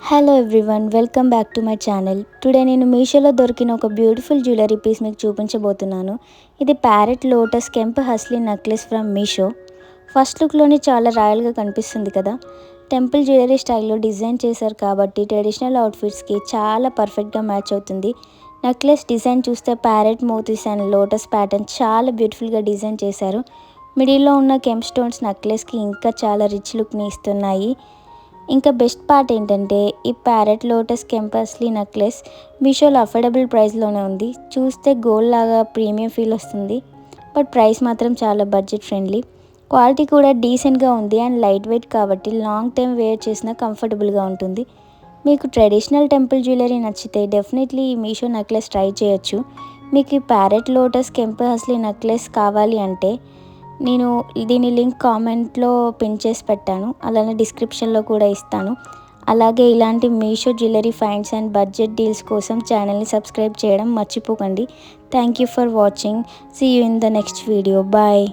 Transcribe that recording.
Hello everyone, welcome back to my channel. Today నేను మీషోలో దొరికిన ఒక బ్యూటిఫుల్ జ్యువెలరీ పీస్ మీకు చూపించబోతున్నాను. ఇది parrot lotus kemp hasli necklace from Meesho. First లుక్లోనే చాలా రాయల్గా కనిపిస్తుంది కదా. టెంపుల్ జ్యువెలరీ స్టైల్లో డిజైన్ చేశారు కాబట్టి ట్రెడిషనల్ అవుట్ఫిట్స్కి చాలా పర్ఫెక్ట్గా మ్యాచ్ అవుతుంది. నెక్లెస్ డిజైన్ చూస్తే ప్యారెట్ మోతీస్ అండ్ లోటస్ ప్యాటర్న్ చాలా బ్యూటిఫుల్గా డిజైన్ చేశారు. మిడిల్లో ఉన్న కెంప్ స్టోన్స్ నెక్లెస్కి ఇంకా చాలా రిచ్ లుక్ని ఇస్తున్నాయి. ఇంకా బెస్ట్ పార్ట్ ఏంటంటే ఈ ప్యారెట్ లోటస్ కెంపస్లీ నెక్లెస్ మీషోలో అఫోర్డబుల్ ప్రైస్లోనే ఉంది. చూస్తే గోల్డ్ లాగా ప్రీమియం ఫీల్ వస్తుంది, బట్ ప్రైస్ మాత్రం చాలా బడ్జెట్ ఫ్రెండ్లీ. క్వాలిటీ కూడా డీసెంట్గా ఉంది అండ్ లైట్ వెయిట్ కాబట్టి లాంగ్ టైం వేర్ చేసినా కంఫర్టబుల్గా ఉంటుంది. మీకు ట్రెడిషనల్ టెంపుల్ జ్యువెలరీ నచ్చితే డెఫినెట్లీ ఈ మీషో నెక్లెస్ ట్రై చేయొచ్చు. మీకు ఈ ప్యారెట్ లోటస్ కెంపస్లీ నెక్లెస్ కావాలి అంటే నేను దీని లింక్ కామెంట్లో పిన్ చేసి పెట్టాను, అలానే డిస్క్రిప్షన్లో కూడా ఇస్తాను. అలాగే ఇలాంటి Meesho jewellery finds and budget deals కోసం ఛానల్ని సబ్స్క్రైబ్ చేయడం మర్చిపోకండి. Thank you for watching. See you in the next video. Bye.